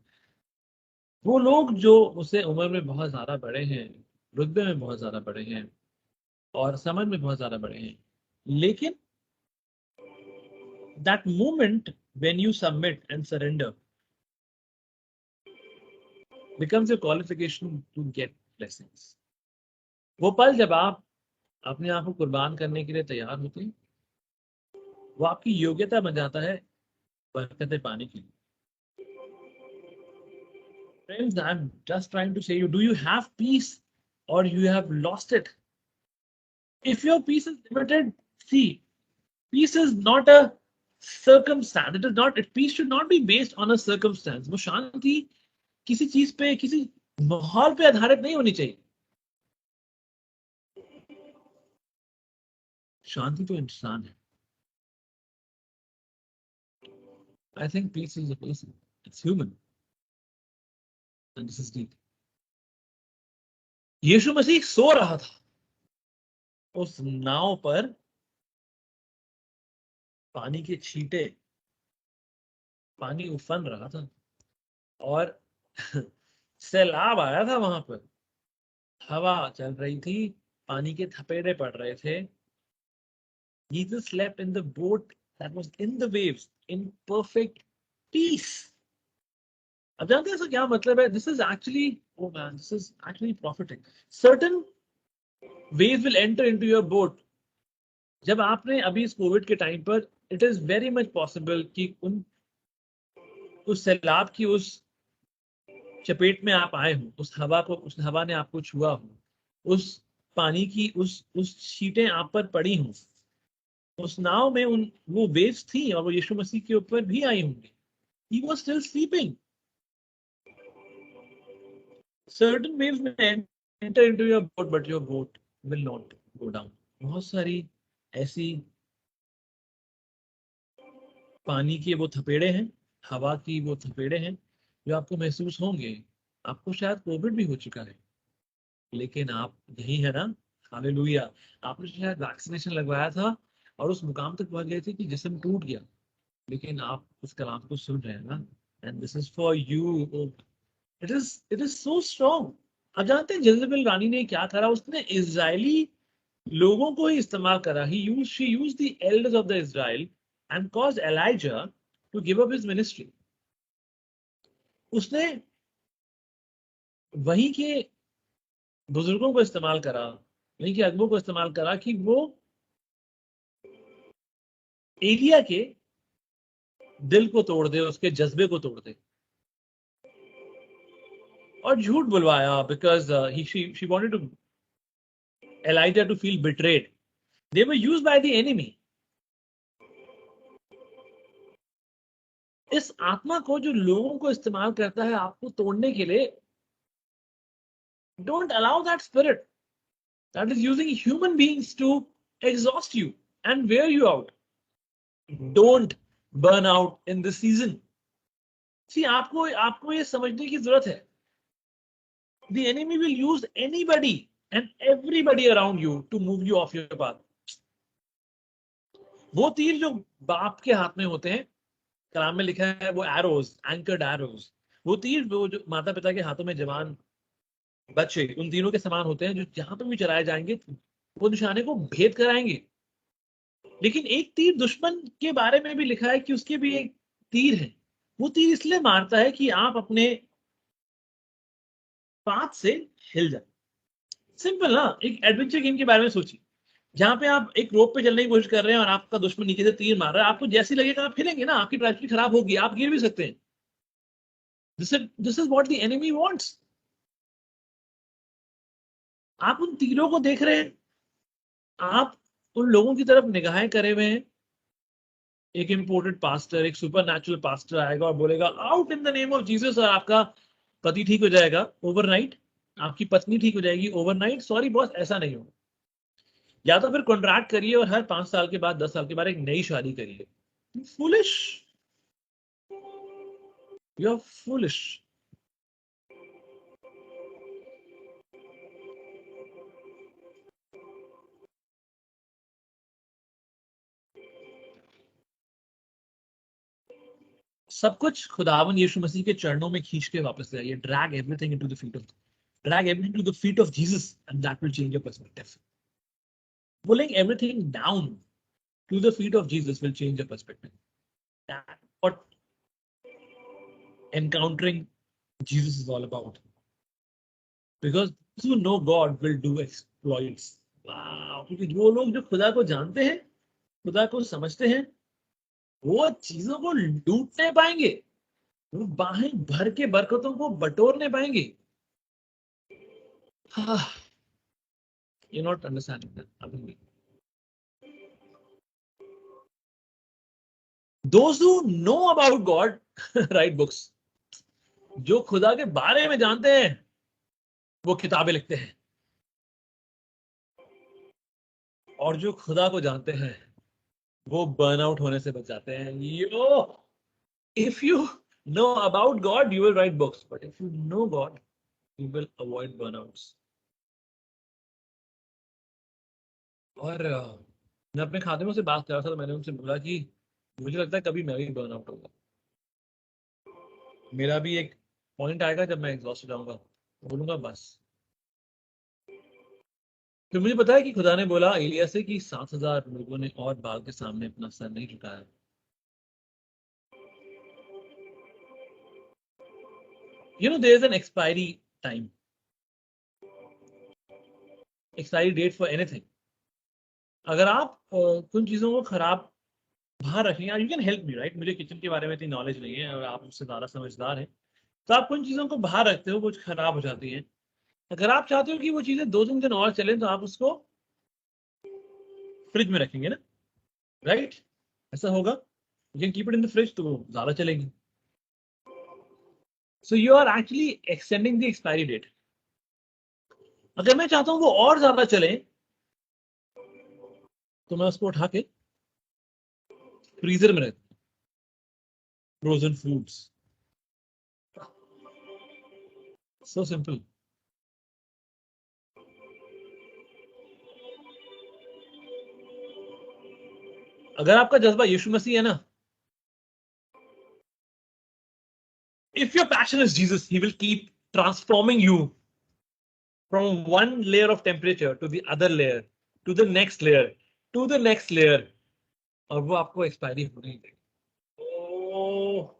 वो लोग जो मुझसे उम्र में बहुत ज्यादा बड़े हैं, रुतबे में बहुत ज्यादा बड़े हैं और समझ में बहुत ज्यादा बड़े हैं, लेकिन that moment when you submit and surrender becomes a qualification to get blessings. वो पल जब आप अपने आप को कुर्बान करने के लिए तैयार होते हैं, वो आपकी योग्यता बन जाता है बरकतें पाने के लिए। Friends, I'm just trying to say you, do you have peace or you have lost it? If your peace is limited, see, peace is not a circumstance. It is not. Peace should not be based on a circumstance. वो शांति किसी चीज पे, किसी माहौल पे आधारित नहीं होनी चाहिए। शांति तो इंसान है। I think peace is a person. It's human. And this is deep. यीशु मसीह सो रहा था उस नाव पर, पानी के छींटे, पानी उफन रहा था और सैलाब आया था वहां पर, हवा चल रही थी, पानी के थपेड़े पड़ रहे थे। Jesus slept in the boat that was in the waves in perfect peace. अब जानते हैं इसका क्या मतलब है? This is actually, oh man, this is actually prophetic. Certain waves will enter into your boat. जब आपने अभी इस कोविड के टाइम पर, it is very much possible कि उस सैलाब की उस चपेट में आप आए हो, उस हवा ने आपको छुआ हो, उस पानी की उस छींटें आप पर पड़ी हों, उस नाव में वो वेव्स थी और वो यीशु मसीह के ऊपर भी आई होंगी। He was still sleeping. Certain waves may enter into your boat, but your boat will not go down. बहुत सारी ऐसी पानी के वो थपेड़े हैं, हवा की वो थपेड़े हैं जो आपको महसूस होंगे। आपको शायद कोविड भी हो चुका है, लेकिन आप यही है ना, हालेलुया, आपने शायद वैक्सीनेशन लगवाया था और उस मुकाम तक पहुंच गए थे कि जिस्म टूट गया, लेकिन आप उस कलाम को सुन रहे हैं ना। And this is for you. It is so strong. अब जानते हैं जेजेबेल रानी ने क्या करा? उसने इजरायली लोगों को ही इस्तेमाल करा। She used the elders of the Israel and caused Elijah to give up his ministry. उसने वहीं के बुजुर्गों को इस्तेमाल करा, वहीं के अगुओं को इस्तेमाल करा कि वो एलिया के दिल को तोड़ दे, उसके जज्बे को तोड़ दे, और झूठ बुलवाया because she wanted to Elijah to feel betrayed. They were used by the enemy. इस आत्मा को जो लोगों को इस्तेमाल करता है आपको तोड़ने के लिए, don't allow that spirit that is using human beings to exhaust you and wear you out. Don't burn out in this season. See, आपको ये समझने की जरूरत है, the enemy will use anybody and everybody around you to move you off your path. वो तीर जो बाप के हाथ में होते हैं, कलाम में लिखा है वो एरोज, एंकर्ड एरोज, वो तीर वो जो माता पिता के हाथों में जवान बच्चे उन तीरों के समान होते हैं जो जहां पर भी चलाए जाएंगे वो निशाने को भेद कराएंगे। लेकिन एक तीर दुश्मन के बारे में भी लिखा है कि उसके भी एक तीर है। वो तीर इसलिए मारता है कि आप अपने पाथ से हिल जाए। सिंपल ना, एक एडवेंचर गेम के बारे में सोचिए, जहां पे आप एक रोप पे चलने की कोशिश कर रहे हैं और आपका दुश्मन नीचे से तीर मार रहा है, आपको जैसे लगेगा आप हिलेंगे ना, आपकी ट्रैजेक्टरी खराब होगी, आप गिर भी सकते हैं। This is what the enemy wants. आप उन तीरों को देख रहे हैं, आप उन लोगों की तरफ निगाहें करे हुए हैं। एक इंपोर्टेड पास्टर, एक सुपर नेचुरल पास्टर आएगा और बोलेगा out in the name of Jesus, और आपका पति ठीक हो जाएगा ओवरनाइट, आपकी पत्नी ठीक हो जाएगी ओवरनाइट। सॉरी बॉस, ऐसा नहीं होगा। या तो फिर कॉन्ट्रैक्ट करिए और हर 5 साल के बाद 10 साल के बाद एक नई शादी करिए। Foolish, you are foolish. सब कुछ खुदावन यीशु मसीह के चरणों में खींच के वापस ले आइए। Drag everything into the feet of, drag everything to the feet of Jesus and that will change your perspective. Pulling everything down to the feet of Jesus will change your perspective. That's what encountering Jesus is all about. Because those who know God will do exploits. Wow. क्योंकि वो लोग जो खुदा को जानते हैं, खुदा को समझते हैं, वो चीजों को लूटने पाएंगे, वो बाहें भर के बरकतों को बटोरने पाएंगे। You're not understanding that. अभी those who know about God write books. जो खुदा के बारे में जानते हैं वो किताबें लिखते हैं, और जो खुदा को जानते हैं वो बर्नआउट होने से बच जाते हैं। यो, if you know about God you will write books, but if you know God you will avoid burnouts. और मैं अपने खादिमों से बात कर रहा था तो मैंने उनसे बोला कि मुझे लगता है कभी मैं भी बर्नआउट होगा, मेरा भी एक पॉइंट आएगा जब मैं एग्जॉस्ट हो जाऊंगा, बोलूंगा बस। फिर मुझे पता है कि खुदा ने बोला एलिया से कि 7,000 लोगों ने और बाल के सामने अपना सर नहीं झुकाया। You know, there is an expiry time, expiry date for anything. अगर आप कुछ चीजों को खराब बाहर रखेंगे, you can help me right, मुझे किचन के बारे में इतनी नॉलेज नहीं है और आप मुझसे ज्यादा समझदार हैं, तो आप कुछ चीजों को बाहर रखते हो, कुछ खराब हो जाती हैं। अगर आप चाहते हो कि वो चीजें 2-3 दिन और चलें तो आप उसको फ्रिज में रखेंगे ना, राइट? ऐसा होगा, you can keep it in the fridge तो वो ज्यादा चलेगी। So you are actually extending the expiry date. अगर मैं चाहता हूं वो और ज्यादा चले तो मैं उसको उठा के फ्रीजर में रख, फ्रोजन फूड्स, सो सिंपल। अगर आपका जज्बा यीशु मसीह है ना, if your passion is Jesus, he will keep transforming you from one layer of temperature to the other layer, to the next layer, to the next layer, और वो आपको expiry होने ही देगा। Oh,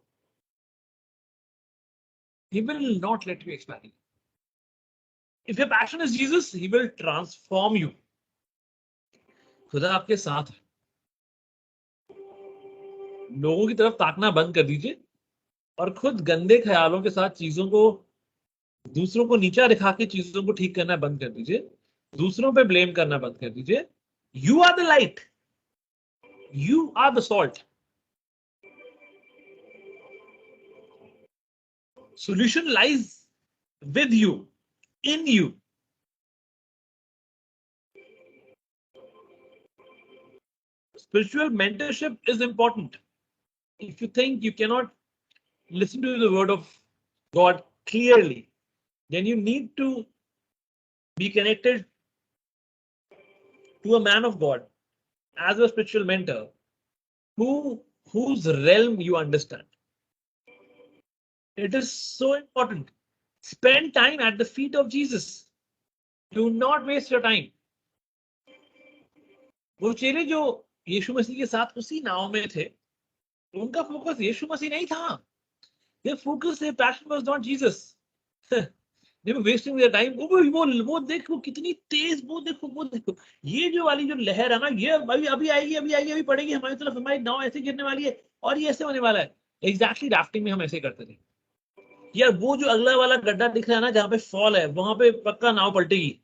he will not let you expire. If your passion is Jesus, he will transform you. खुदा आपके साथ है। लोगों की तरफ ताकना बंद कर दीजिए और खुद गंदे ख्यालों के साथ चीजों को, दूसरों को नीचा दिखा के चीजों को ठीक करना बंद कर दीजिए, दूसरों पे ब्लेम करना बंद कर दीजिए। You are the light, you are the salt. Solution lies with you, in you. Spiritual mentorship is important. If you think you cannot listen to the word of God clearly, then you need to be connected to a man of God as a spiritual mentor whose realm you understand. It is so important. Spend time at the feet of Jesus. Do not waste your time. वो चेले जो यीशु मसीह के साथ उसी नाव में थे, उनका focus यीशु मसीह नहीं था. Their focus, their passion was not Jesus. They were wasting their time. वो देखो कितनी तेज, वो देखो ये जो वाली जो लहर है ना, ये अभी आएगी, अभी पड़ेगी हमारी तरफ, हमारी नाव ऐसे गिरने वाली है और ये ऐसे होने वाला है. एग्जैक्टली राफ्टिंग में हम ऐसे करते थे. यार वो जो अगला वाला गड्ढा दिख रहा है ना, जहाँ पे फॉल है, वहां पे पक्का नाव पलटेगी.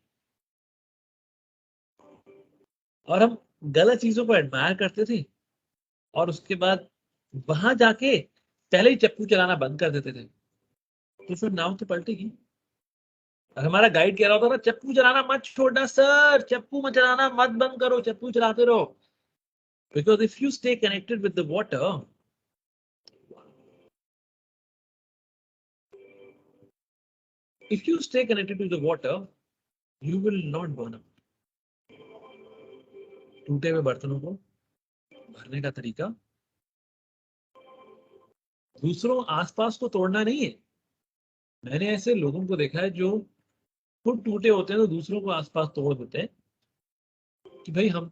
और हम गलत चीजों को एडमायर करते थे और उसके बाद वहां जाके पहले ही चप्पू चलाना बंद कर देते थे, तो फिर नाव तो पलटेगी. और हमारा गाइड कह रहा होता था, चप्पू चलाना मत छोड़ना सर, चप्पू मत चलाना, मत बंद करो, चप्पू चलाते रहो. Because if you stay connected with the water, if you stay connected to the water, you will not burn up. टूटे हुए बर्तनों को भरने का तरीका दूसरों आसपास को तोड़ना नहीं है. मैंने ऐसे लोगों को देखा है जो खुद टूटे होते हैं तो दूसरों को आसपास तोड़ देते हैं कि भाई हम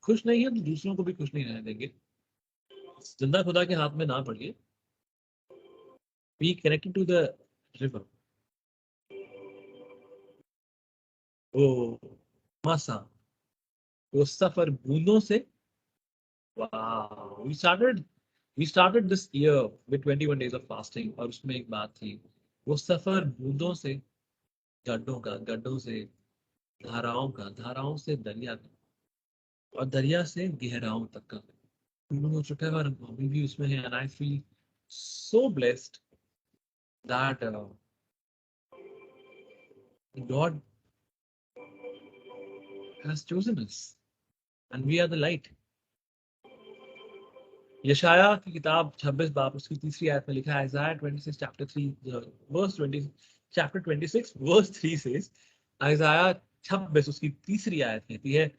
खुश नहीं है तो दूसरों को भी खुश नहीं रहने देंगे. जिंदा खुदा के हाथ में ना पड़िए. Be connected to the river. वो मासा, वो सफर बूंदों से. wow, we started this year with 21 days of fasting. और उसमें एक बात थी, वो सफर बूंदों से, गड्ढों से धाराओं से दरिया का, और दरिया से गहराओं तक का शुरू हो चुका है और अभी भी उसमें है. And I feel so blessed that God has chosen us and we are the light. यशाया की किताब 26 बाब उसकी तीसरी आयत में लिखा है, Isaiah 26 chapter 3 verse 20, chapter 26 verse 3 says, Isaiah 26 उसकी तीसरी आयत कहती है,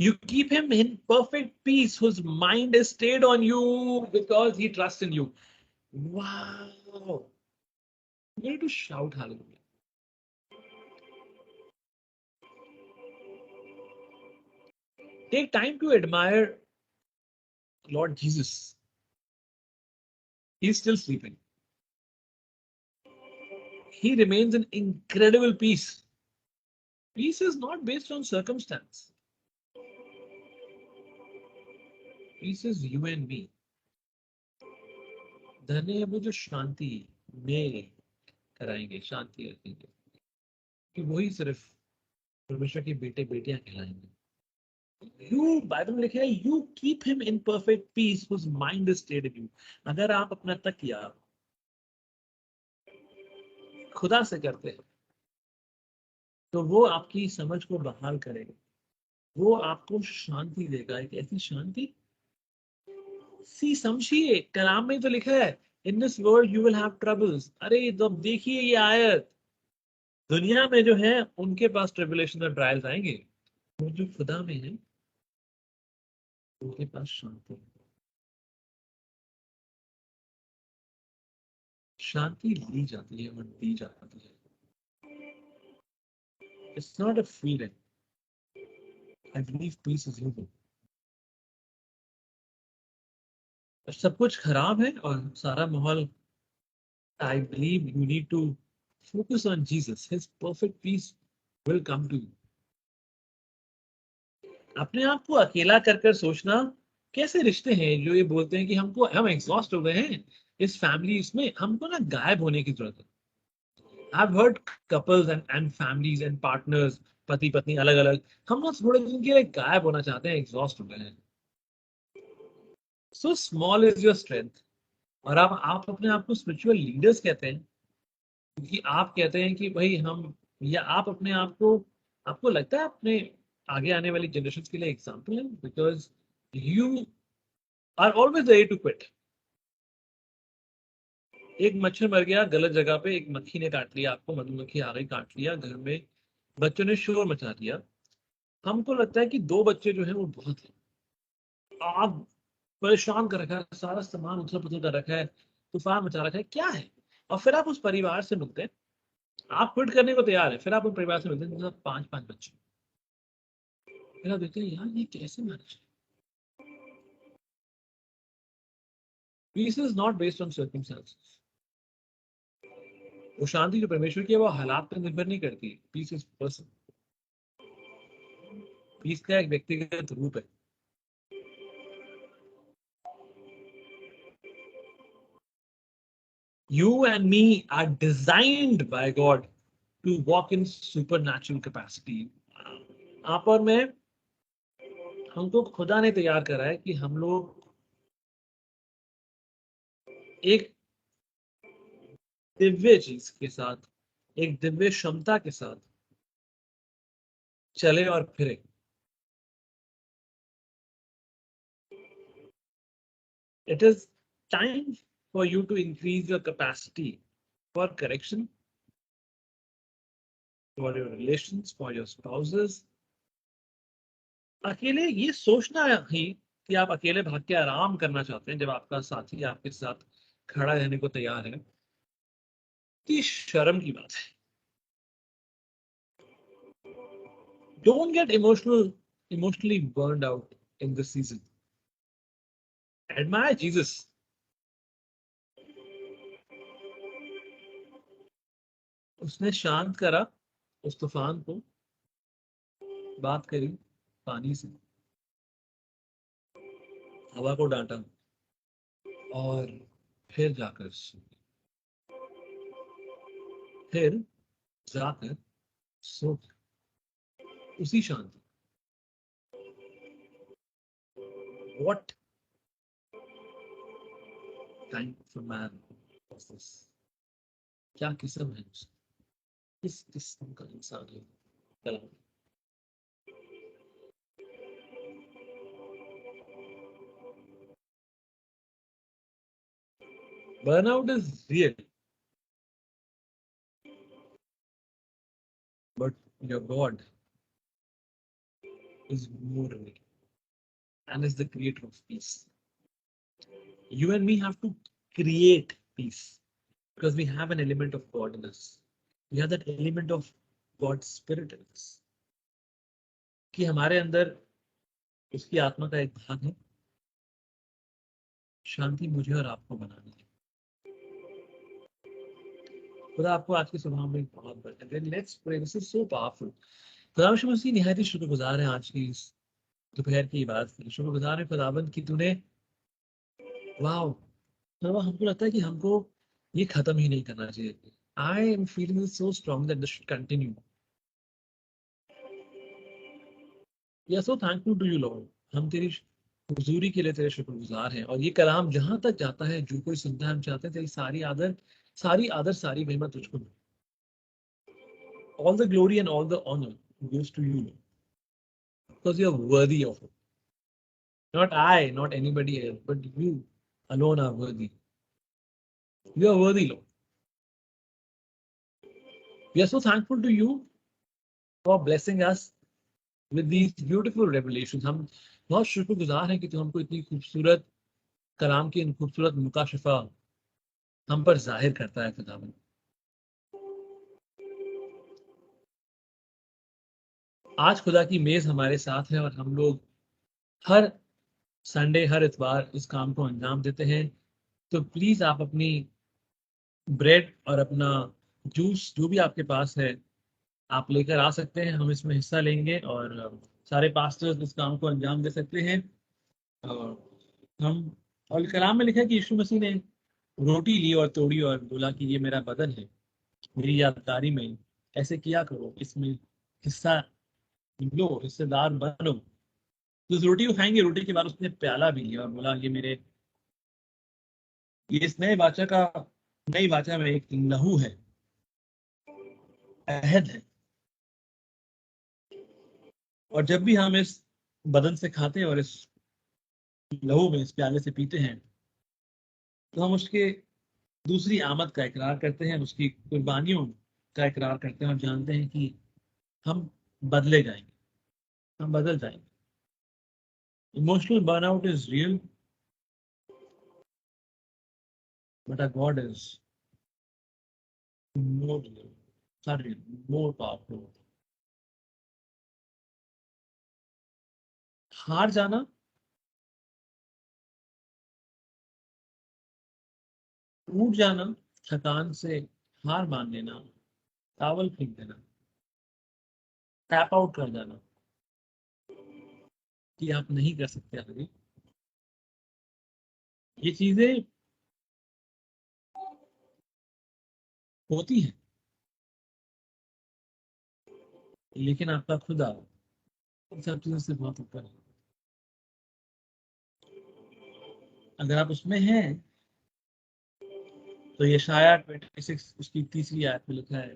you keep him in perfect peace whose mind is stayed on you because he trusts in you. Wow, you need to shout hallelujah. Take time to admire Lord Jesus. He's still sleeping. He remains in incredible peace. Peace is not based on circumstance. Peace is you and me. धन्य है वो जो शांति में कराएंगे, शांति रखेंगे, कि वही सिर्फ परमेश्वर के बेटे बेटियां कहलाएंगे. You, बाइबल में लिखा है, you keep him in perfect peace whose mind is stayed in you. अगर आप अपना तकिया खुदा से करते हैं तो वो आपकी समझ को बहाल करेगा, वो आपको शांति देगा, एक ऐसी शांति. समझिए, कलाम में तो लिखा है, in this world you will have troubles. अरे तो अब देखिए ये आयत, दुनिया में जो है उनके पास ट्रिबुलेशन और ट्रायल्स आएंगे, वो जो खुदा में है उनके पास शांति है. शांति ली जाती है और दी जाती है. It's not a feeling. I believe peace is human. सब कुछ खराब है और सारा माहौल, I believe you need to focus on Jesus. His perfect peace will come to you. अपने आप को अकेला कर सोचना, कैसे रिश्ते हैं जो ये बोलते हैं कि हम एग्जॉस्ट हो गए हैं इस फैमिली, इसमें हमको ना गायब होने की जरूरत है. I've heard couples and families and partners, पति पत्नी अलग अलग, हम ना थोड़े दिन के लिए गायब होना चाहते हैं, एग्जॉस्ट हो गए हैं. So small is your strength. और आप अपने आप को स्पिरिचुअल लीडर्स कहते हैं क्योंकि आप कहते हैं कि भाई हम, या आप अपने आप को, आपको लगता है अपने आगे आने वाली जनरेशन के लिए एग्जाम्पल है, because you are always ready to quit. एक मच्छर मर गया गलत जगह पे, एक मक्खी ने काट लिया आपको, मधुमक्खी आ गई काट लिया, घर में बच्चों ने शोर मचा दिया. हमको लगता है कि 2 बच्चे जो है वो बहुत है, आप परेशान कर रखा है, सारा सामान उथल पुथल कर रखा है, तूफान मचा रखा है, क्या है? और फिर आप उस परिवार से मिलते हैं, आप क्विट करने को तैयार है, फिर आप उस परिवार से मिलते हैं जिनके साथ 5-5 बच्चे, फिर आप देखते हैं यार ये कैसे manage. Peace is not based on circumstances. वो शांति जो परमेश्वर की है वो हालात पर निर्भर नहीं करती। Piece is person. पीस का एक व्यक्तिगत रूप है। You and me are designed by God to walk in supernatural capacity. आप और मैं, हमको खुदा ने तैयार करा है कि हम लोग एक दिव्य चीज के साथ, एक दिव्य क्षमता के साथ चले और फिरे। It is time for you to increase your capacity for correction, for your relations, for your spouses. अकेले ये सोचना ही कि आप अकेले भाग के आराम करना चाहते हैं जब आपका साथी आपके साथ खड़ा रहने को तैयार है, कि शर्म की बात है। Don't get emotionally burned out in this season. Admire Jesus. उसने शांत करा उस तूफान को, बात करी पानी से, हवा को डांटा और फिर जाकर फिर जाकर सो गया। उसी शांति। What kind of a man was this? क्या किस्म है उसकी? किस किस्म का इंसान है कलाम? Burnout is real, but your God is more real and is the creator of peace. You and me have to create peace because we have an element of God in us. We have that element of God's spirit in us. कि हमारे अंदर उसकी आत्मा का एक भाग है, शांति मुझे और आपको बनानी है। खुदा आपको आज के सुबह में बहुत बरकत दे। Let's pray. This is so powerful. खुदा यीशु मसीह निहायत ही शुक्रगुजार है आज की इस दोपहर की इबादत के लिए। शुक्रगुजार है खुदाबंद कि तूने, वाह, खुदा हमको लगता है कि हमको ये खत्म ही नहीं करना चाहिए। I am feeling so strong that this should continue. We are so thankful to you Lord. हम तेरी हुजूरी के लिए तेरे शुक्रगुजार हैं। और ये कलाम जहां तक जाता है, जो कोई सुनता है, हम चाहते हैं तेरी सारी आदर सारी महिमा तुझको। All the glory and all the honor goes to you, Lord, because you are worthy of it. Not I, not anybody else, but you alone are worthy. You are worthy, Lord. We are so thankful to you for blessing us with these beautiful revelations. हम बहुत शुक्रगुजार हैं कि तू हमको इतनी खूबसूरत कलाम की इन खूबसूरत मुकाशफा हम पर जाहिर करता है खुदावंद। आज खुदा की मेज हमारे साथ है और हम लोग हर संडे, हर इतवार इस काम को अंजाम देते हैं। तो प्लीज आप अपनी ब्रेड और अपना जूस जो भी आपके पास है आप लेकर आ सकते हैं। हम इसमें हिस्सा लेंगे और सारे पास्टर्स इस काम को अंजाम दे सकते हैं। और हम, और कलाम में लिखा है कि यीशु मसीह ने रोटी ली और तोड़ी और बोला कि ये मेरा बदन है, मेरी यादगारी में ऐसे किया करो, इसमें हिस्सा लो, हिस्सेदार बनो। तो उस रोटी को खाएंगे, रोटी के बाद उसने प्याला भी लिया और बोला ये इस नई वाचा में एक लहू है, अहद है। और जब भी हम इस बदन से खाते हैं और इस लहू में, इस प्याले से पीते हैं, तो हम उसके दूसरी आमद का इकरार करते हैं, उसकी कुर्बानियों का इकरार करते हैं और जानते हैं कि हम बदले जाएंगे, हम बदल जाएंगे। Emotional burnout is real. but our God is more real, sorry, more powerful. हार जाना टूट जाना, थकान से हार मान लेना, टावल फेंक देना, टैप आउट कर जाना कि आप नहीं कर सकते आगे, ये चीजें होती हैं। लेकिन आपका खुदा इन सब चीजों से बहुत ऊपर है। अगर आप उसमें हैं तो ये शायद 26 उसकी तीसरी आयत में लिखा है,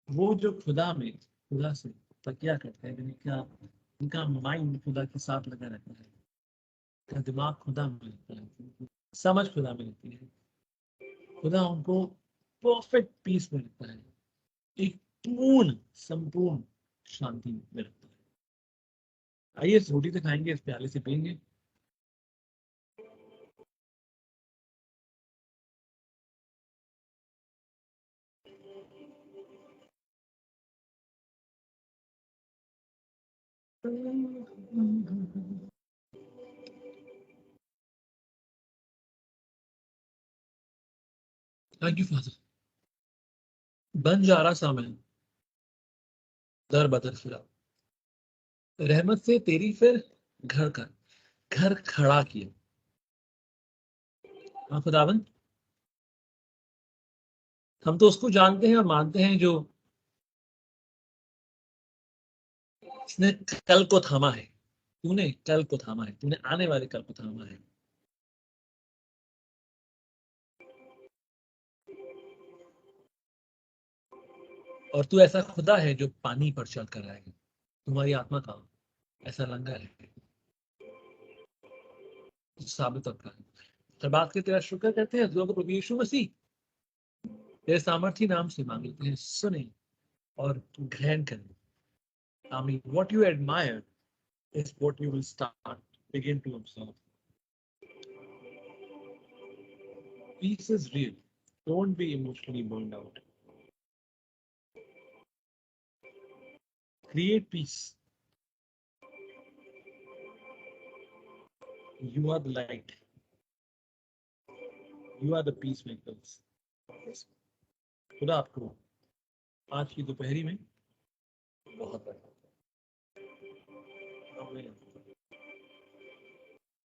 वो जो खुदा में खुदा से तकिया करते हैं, यानी क्या उनका माइंड खुदा के साथ लगा रहता है, उनका दिमाग खुदा में रहता है, समझ खुदा में रहती है, खुदा उनको परफेक्ट पीस में रखता है, एक पूर्ण संपूर्ण शांति में रखता है। आइए इस रोटी से खाएंगे, इस प्याले से पियेंगे। Thank you father. बन जा रहा सामने दर बदर फिरा, रहमत से तेरी फिर घर का घर खड़ा किया। हाँ खुदावन, हम तो उसको जानते हैं और मानते हैं जो इसने कल को थामा है। तूने कल को थामा है, तूने आने वाले कल को थामा है। और तू ऐसा खुदा है जो पानी पर चल कर आएगा। तुम्हारी आत्मा का ऐसा लंगर है, साबित होता है। तो बात के तेरा शुक्र करते हैं लोगों प्रभु यीशु मसीह तेरे सामर्थी नाम से मांग लेते हैं, सुने और ग्रहण करें। आमीन। What you admire is what you will start begin to observe. Peace is real. Don't be emotionally burned out. Create peace. You are the light. You are the peacemakers. खुदा आपको आज की दोपहरी में बहुत